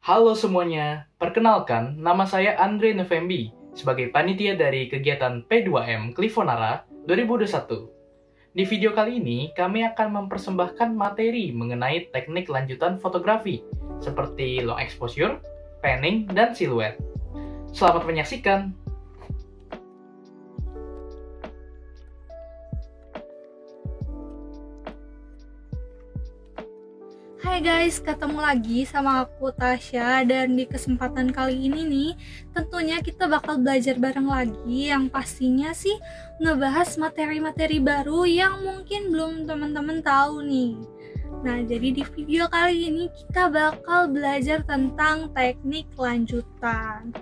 Halo semuanya, perkenalkan nama saya Andre Novembi sebagai panitia dari kegiatan P2M Clifonara 2021. Di video kali ini, kami akan mempersembahkan materi mengenai teknik lanjutan fotografi seperti long exposure, panning, dan siluet. Selamat menyaksikan! Hai guys, ketemu lagi sama aku Tasya, dan di kesempatan kali ini nih tentunya kita bakal belajar bareng lagi yang pastinya sih ngebahas materi-materi baru yang mungkin belum teman-teman tahu nih. Nah, jadi di video kali ini kita bakal belajar tentang teknik lanjutan.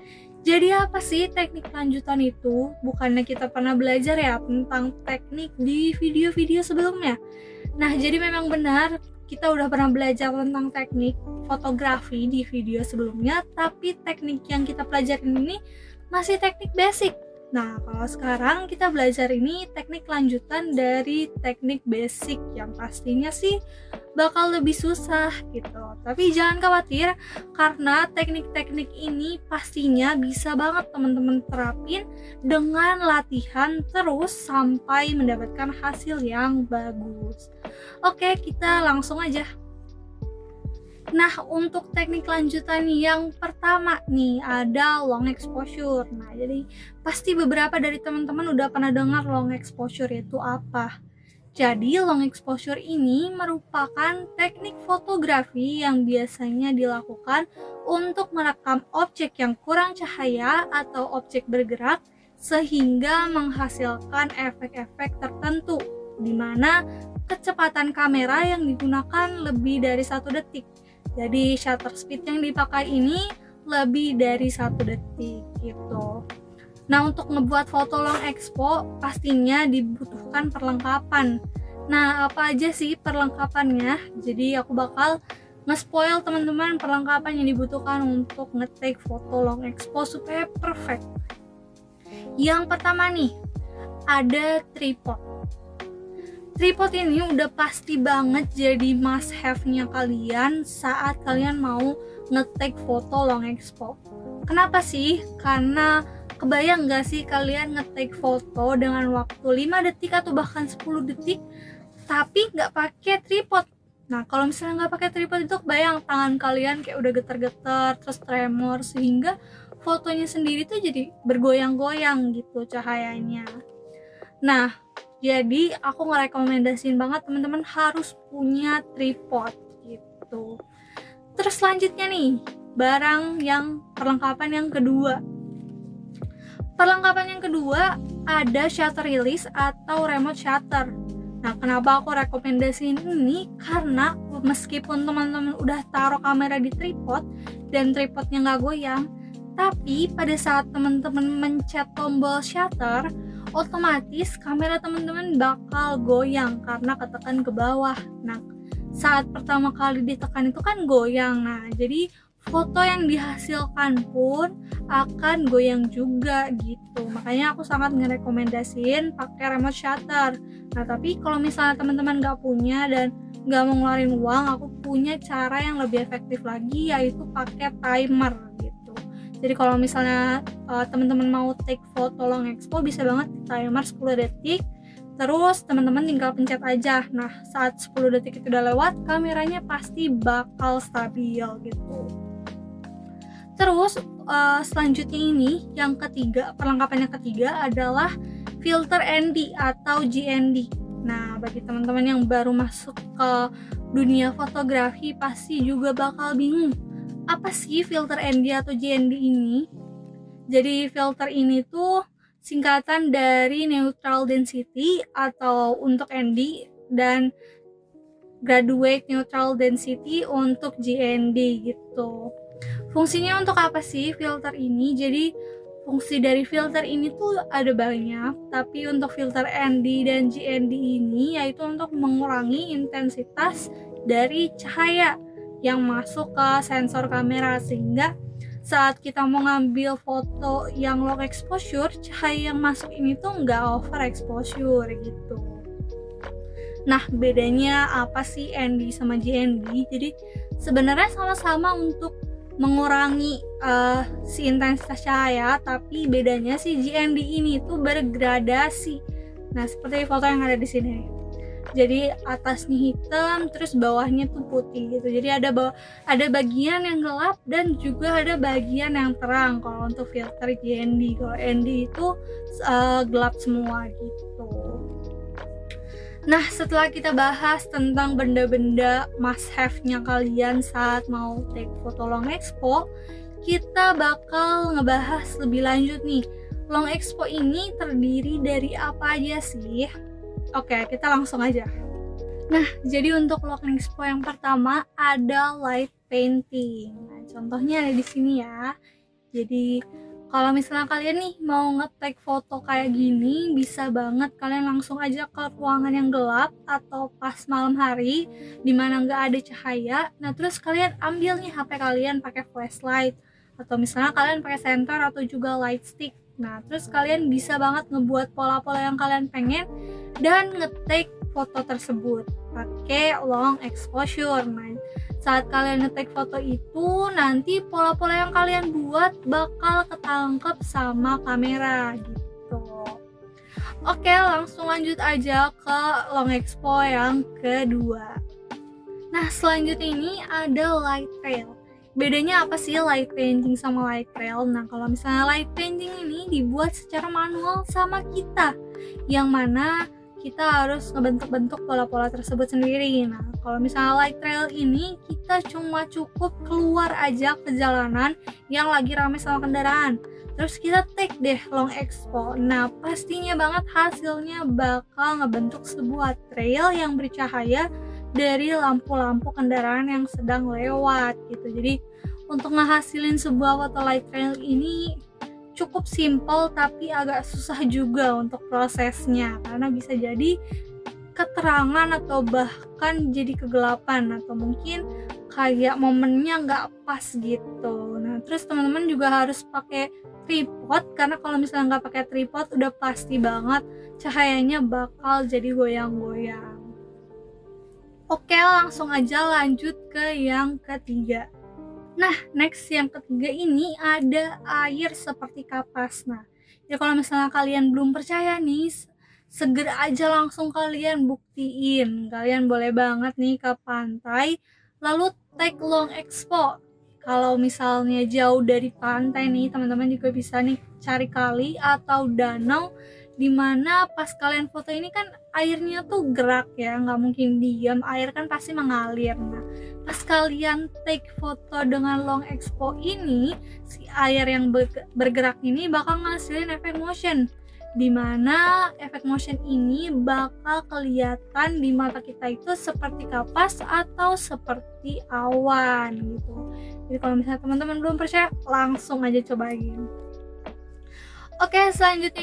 Jadi apa sih teknik lanjutan itu? Bukannya kita pernah belajar ya tentang teknik di video-video sebelumnya? Nah, jadi memang benar kita udah pernah belajar tentang teknik fotografi di video sebelumnya, tapi teknik yang kita pelajarin ini masih teknik basic. Nah, kalau sekarang kita belajar ini teknik lanjutan dari teknik basic yang pastinya sih bakal lebih susah gitu. Tapi jangan khawatir, karena teknik-teknik ini pastinya bisa banget teman-teman terapin dengan latihan terus sampai mendapatkan hasil yang bagus. Oke, kita langsung aja. Nah, untuk teknik lanjutan yang pertama nih ada long exposure. Nah, jadi pasti beberapa dari teman-teman udah pernah dengar long exposure itu apa. Jadi, long exposure ini merupakan teknik fotografi yang biasanya dilakukan untuk merekam objek yang kurang cahaya atau objek bergerak sehingga menghasilkan efek-efek tertentu, di mana kecepatan kamera yang digunakan lebih dari 1 detik. Jadi shutter speed yang dipakai ini lebih dari 1 detik gitu. Nah, untuk ngebuat foto long expo pastinya dibutuhkan perlengkapan. Nah, apa aja sih perlengkapannya? Jadi aku bakal nge-spoil teman-teman perlengkapan yang dibutuhkan untuk nge-take foto long expo supaya perfect. Yang pertama nih, ada tripod. Tripod ini udah pasti banget jadi must have-nya kalian saat kalian mau nge-take foto long expo. Kenapa sih? Karena kebayang gak sih kalian nge-take foto dengan waktu 5 detik atau bahkan 10 detik tapi gak pakai tripod. Nah, kalau misalnya gak pakai tripod itu kebayang tangan kalian kayak udah getar-getar, terus tremor, sehingga fotonya sendiri tuh jadi bergoyang-goyang gitu cahayanya. Nah, jadi aku ngerekomendasiin banget teman-teman harus punya tripod gitu. Terus selanjutnya nih, perlengkapan yang kedua. Perlengkapan yang kedua ada shutter release atau remote shutter. Nah, kenapa aku rekomendasiin ini? Karena meskipun teman-teman udah taruh kamera di tripod dan tripodnya nggak goyang, tapi pada saat teman-teman mencet tombol shutter, otomatis kamera teman-teman bakal goyang karena ketekan ke bawah. Nah, saat pertama kali ditekan itu kan goyang. Nah, jadi foto yang dihasilkan pun akan goyang juga gitu. Makanya aku sangat ngerekomendasiin pakai remote shutter. Nah, tapi kalau misalnya teman-teman nggak punya dan nggak mau ngeluarin uang, aku punya cara yang lebih efektif lagi, yaitu pakai timer gitu. Jadi kalau misalnya teman-teman mau take foto long expo, bisa banget timer 10 detik. Terus teman-teman tinggal pencet aja. Nah, saat 10 detik itu udah lewat, kameranya pasti bakal stabil gitu. Terus selanjutnya ini yang ketiga, perlengkapan yang ketiga adalah filter ND atau GND. Nah, bagi teman-teman yang baru masuk ke dunia fotografi pasti juga bakal bingung, apa sih filter ND atau GND ini? Jadi filter ini tuh singkatan dari neutral density atau untuk ND dan graduate neutral density untuk GND gitu. Fungsinya untuk apa sih filter ini? Jadi fungsi dari filter ini tuh ada banyak, tapi untuk filter ND dan GND ini yaitu untuk mengurangi intensitas dari cahaya yang masuk ke sensor kamera, sehingga saat kita mau ngambil foto yang long exposure, cahaya yang masuk ini tuh nggak over exposure gitu. Nah, bedanya apa sih ND sama GND? Jadi sebenarnya sama-sama untuk mengurangi si intensitas cahaya, tapi bedanya si GND ini tuh bergradasi. Nah, seperti foto yang ada di sini. Jadi atasnya hitam, terus bawahnya tuh putih gitu. Jadi ada bagian yang gelap dan juga ada bagian yang terang kalau untuk filter GND. Kalau ND itu gelap semua gitu. Nah, setelah kita bahas tentang benda-benda must have-nya kalian saat mau take foto long expo, kita bakal ngebahas lebih lanjut nih. Long expo ini terdiri dari apa aja sih? Oke, kita langsung aja. Nah, jadi untuk long expo yang pertama ada light painting. Nah, contohnya ada di sini ya. Jadi kalau misalnya kalian nih mau nge-take foto kayak gini, bisa banget kalian langsung aja ke ruangan yang gelap atau pas malam hari dimana nggak ada cahaya. Nah, terus kalian ambil nih HP kalian pakai flashlight atau misalnya kalian pakai senter atau juga light stick. Nah, terus kalian bisa banget ngebuat pola-pola yang kalian pengen dan nge-take foto tersebut pakai long exposure. Nah, saat kalian nge-take foto itu, nanti pola-pola yang kalian buat bakal ketangkep sama kamera gitu. Oke, langsung lanjut aja ke long expo yang kedua. Nah, selanjutnya ini ada light trail. Bedanya apa sih light painting sama light trail? Nah, kalau misalnya light painting ini dibuat secara manual sama kita, yang mana kita harus ngebentuk-bentuk pola-pola tersebut sendiri. Nah, kalau misalnya light trail ini kita cuma cukup keluar aja ke jalanan yang lagi rame sama kendaraan. Terus kita take deh long expo. Nah, pastinya banget hasilnya bakal ngebentuk sebuah trail yang bercahaya dari lampu-lampu kendaraan yang sedang lewat gitu. Jadi untuk ngehasilin sebuah foto light trail ini cukup simple tapi agak susah juga untuk prosesnya, karena bisa jadi keterangan atau bahkan jadi kegelapan atau mungkin kayak momennya nggak pas gitu. Nah, terus teman-teman juga harus pakai tripod, karena kalau misalnya nggak pakai tripod udah pasti banget cahayanya bakal jadi goyang-goyang. Oke, langsung aja lanjut ke yang ketiga. Nah, next yang ketiga ini ada air seperti kapas. Nah, ya kalau misalnya kalian belum percaya nih, segera aja langsung kalian buktiin. Kalian boleh banget nih ke pantai, lalu take long expo. Kalau misalnya jauh dari pantai nih, teman-teman juga bisa nih cari kali atau danau, dimana pas kalian foto ini kan airnya tuh gerak ya, nggak mungkin diam, air kan pasti mengalir. Nah, pas kalian take foto dengan long expo ini, si air yang bergerak ini bakal ngasilin efek motion, dimana efek motion ini bakal kelihatan di mata kita itu seperti kapas atau seperti awan gitu. Jadi kalau misalnya teman-teman belum percaya, langsung aja cobain. Oke, selanjutnya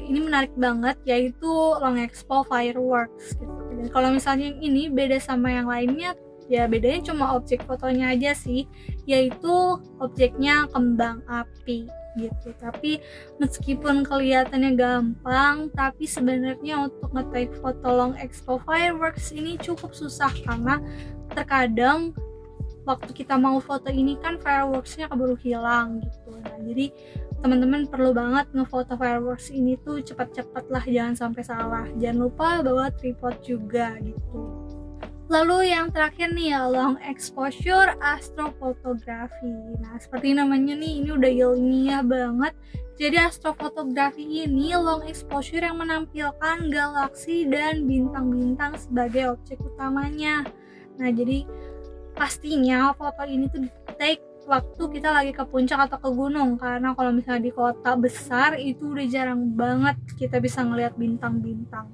ini menarik banget, yaitu long expo fireworks gitu. Dan kalau misalnya yang ini beda sama yang lainnya, ya bedanya cuma objek fotonya aja sih, yaitu objeknya kembang api gitu. Tapi meskipun kelihatannya gampang, tapi sebenarnya untuk nge-take foto long expo fireworks ini cukup susah, karena terkadang waktu kita mau foto ini kan fireworksnya keburu hilang gitu. Nah, jadi teman-teman perlu banget ngefoto fireworks ini tuh cepat-cepat lah, jangan sampai salah. Jangan lupa bawa tripod juga gitu. Lalu yang terakhir nih ya, long exposure astrofotografi. Nah, seperti namanya nih, ini udah ilmiah banget. Jadi astrofotografi ini long exposure yang menampilkan galaksi dan bintang-bintang sebagai objek utamanya. Nah, jadi pastinya foto ini tuh di-take waktu kita lagi ke puncak atau ke gunung, karena kalau misalnya di kota besar itu udah jarang banget kita bisa ngelihat bintang-bintang.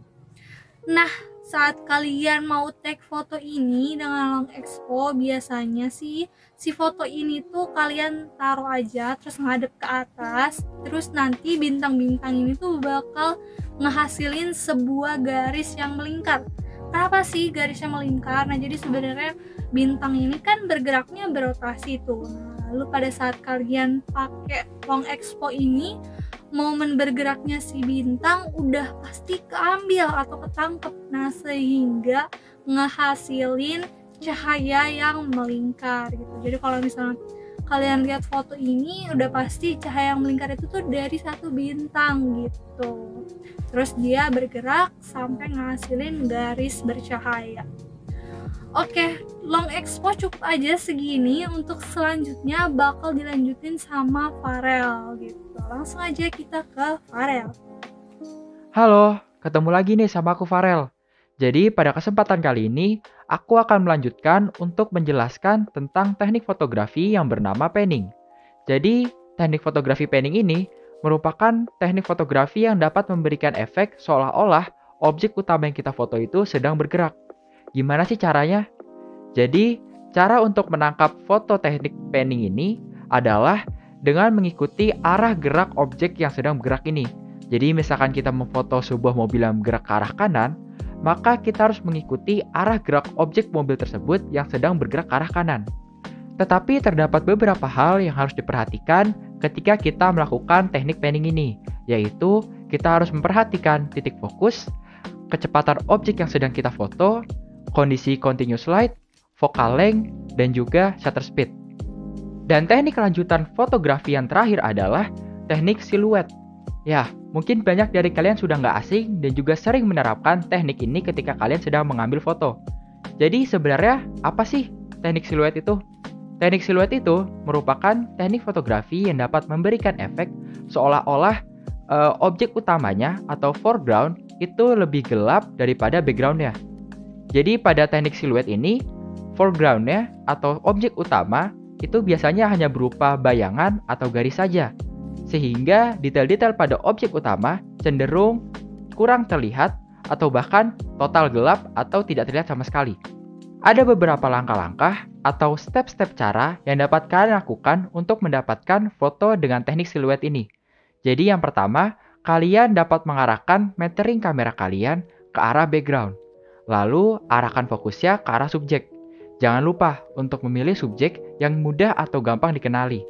Nah, saat kalian mau take foto ini dengan long expo, biasanya sih si foto ini tuh kalian taruh aja terus ngadep ke atas, terus nanti bintang-bintang ini tuh bakal ngehasilin sebuah garis yang melingkar. Kenapa sih garisnya melingkar? Nah, jadi sebenarnya bintang ini kan bergeraknya berotasi tuh. Nah, lalu pada saat kalian pakai long expo ini, momen bergeraknya si bintang udah pasti keambil atau ketangkep. Nah, sehingga ngehasilin cahaya yang melingkar gitu. Jadi kalau misalnya kalian lihat foto ini, udah pasti cahaya yang melingkar itu tuh dari satu bintang gitu. Terus dia bergerak sampai ngasilin garis bercahaya. Oke, long expo cukup aja segini. Untuk selanjutnya bakal dilanjutin sama Farel gitu. Langsung aja kita ke Farel. Halo, ketemu lagi nih sama aku Farel. Jadi pada kesempatan kali ini, aku akan melanjutkan untuk menjelaskan tentang teknik fotografi yang bernama panning. Jadi, teknik fotografi panning ini merupakan teknik fotografi yang dapat memberikan efek seolah-olah objek utama yang kita foto itu sedang bergerak. Gimana sih caranya? Jadi, cara untuk menangkap foto teknik panning ini adalah dengan mengikuti arah gerak objek yang sedang bergerak ini. Jadi, misalkan kita memfoto sebuah mobil yang bergerak ke arah kanan, maka kita harus mengikuti arah gerak objek mobil tersebut yang sedang bergerak ke arah kanan. Tetapi terdapat beberapa hal yang harus diperhatikan ketika kita melakukan teknik panning ini, yaitu kita harus memperhatikan titik fokus, kecepatan objek yang sedang kita foto, kondisi continuous light, focal length, dan juga shutter speed. Dan teknik lanjutan fotografi yang terakhir adalah teknik siluet. Ya, mungkin banyak dari kalian sudah nggak asing dan juga sering menerapkan teknik ini ketika kalian sedang mengambil foto. Jadi sebenarnya apa sih teknik siluet itu? Teknik siluet itu merupakan teknik fotografi yang dapat memberikan efek seolah-olah objek utamanya atau foreground itu lebih gelap daripada backgroundnya. Jadi pada teknik siluet ini, foregroundnya atau objek utama itu biasanya hanya berupa bayangan atau garis saja. Sehingga detail-detail pada objek utama cenderung kurang terlihat atau bahkan total gelap atau tidak terlihat sama sekali. Ada beberapa langkah-langkah atau step-step cara yang dapat kalian lakukan untuk mendapatkan foto dengan teknik siluet ini. Jadi yang pertama, kalian dapat mengarahkan metering kamera kalian ke arah background. Lalu arahkan fokusnya ke arah subjek. Jangan lupa untuk memilih subjek yang mudah atau gampang dikenali.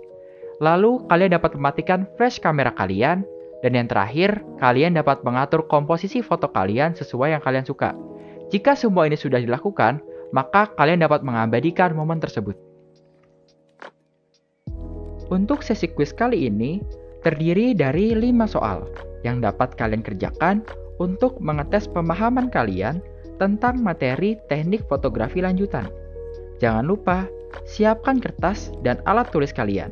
Lalu, kalian dapat mematikan flash kamera kalian. Dan yang terakhir, kalian dapat mengatur komposisi foto kalian sesuai yang kalian suka. Jika semua ini sudah dilakukan, maka kalian dapat mengabadikan momen tersebut. Untuk sesi kuis kali ini, terdiri dari 5 soal yang dapat kalian kerjakan untuk mengetes pemahaman kalian tentang materi teknik fotografi lanjutan. Jangan lupa, siapkan kertas dan alat tulis kalian.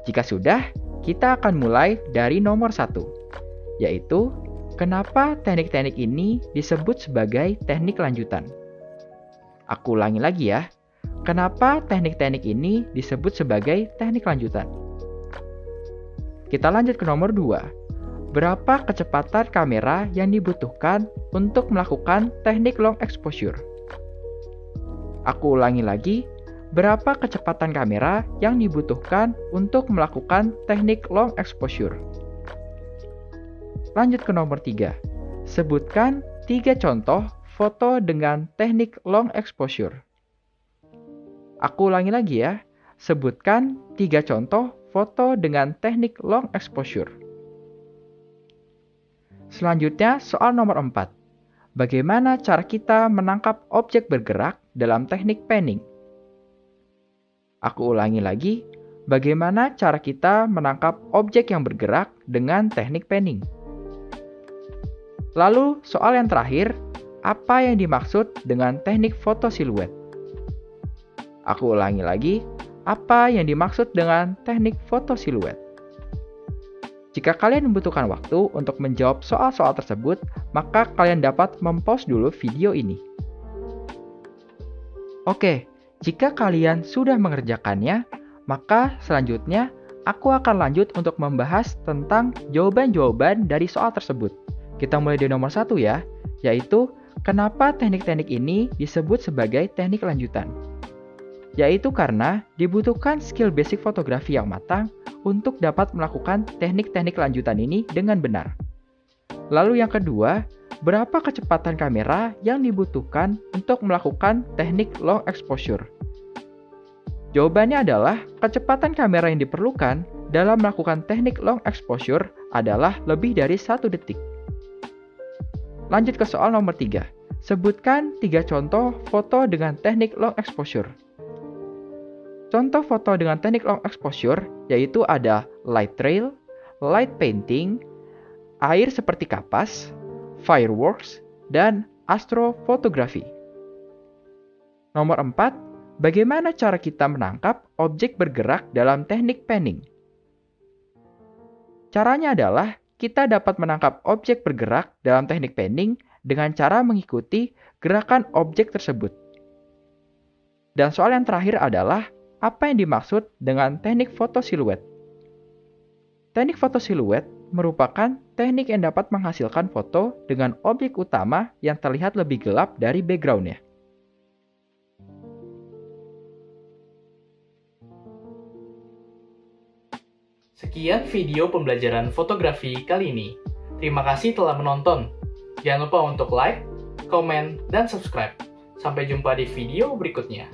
Jika sudah, kita akan mulai dari nomor 1, yaitu kenapa teknik-teknik ini disebut sebagai teknik lanjutan. Aku ulangi lagi ya, kenapa teknik-teknik ini disebut sebagai teknik lanjutan. Kita lanjut ke nomor 2, berapa kecepatan kamera yang dibutuhkan untuk melakukan teknik long exposure. Aku ulangi lagi, berapa kecepatan kamera yang dibutuhkan untuk melakukan teknik long exposure? Lanjut ke nomor 3. Sebutkan 3 contoh foto dengan teknik long exposure. Aku ulangi lagi ya. Sebutkan 3 contoh foto dengan teknik long exposure. Selanjutnya soal nomor 4. Bagaimana cara kita menangkap objek bergerak dalam teknik panning? Aku ulangi lagi, bagaimana cara kita menangkap objek yang bergerak dengan teknik panning? Lalu, soal yang terakhir, apa yang dimaksud dengan teknik foto siluet? Aku ulangi lagi, apa yang dimaksud dengan teknik foto siluet? Jika kalian membutuhkan waktu untuk menjawab soal-soal tersebut, maka kalian dapat mempause dulu video ini. Oke. Jika kalian sudah mengerjakannya, maka selanjutnya aku akan lanjut untuk membahas tentang jawaban-jawaban dari soal tersebut. Kita mulai dari nomor 1 ya, yaitu kenapa teknik-teknik ini disebut sebagai teknik lanjutan. Yaitu karena dibutuhkan skill basic fotografi yang matang untuk dapat melakukan teknik-teknik lanjutan ini dengan benar. Lalu yang kedua, berapa kecepatan kamera yang dibutuhkan untuk melakukan teknik long exposure? Jawabannya adalah kecepatan kamera yang diperlukan dalam melakukan teknik long exposure adalah lebih dari 1 detik. Lanjut ke soal nomor 3. Sebutkan 3 contoh foto dengan teknik long exposure. Contoh foto dengan teknik long exposure yaitu ada light trail, light painting, air seperti kapas, fireworks, dan astrofotografi. Nomor 4, bagaimana cara kita menangkap objek bergerak dalam teknik panning? Caranya adalah kita dapat menangkap objek bergerak dalam teknik panning dengan cara mengikuti gerakan objek tersebut. Dan soal yang terakhir adalah apa yang dimaksud dengan teknik foto siluet? Teknik foto siluet merupakan teknik yang dapat menghasilkan foto dengan objek utama yang terlihat lebih gelap dari background-nya. Sekian video pembelajaran fotografi kali ini. Terima kasih telah menonton. Jangan lupa untuk like, komen, dan subscribe. Sampai jumpa di video berikutnya.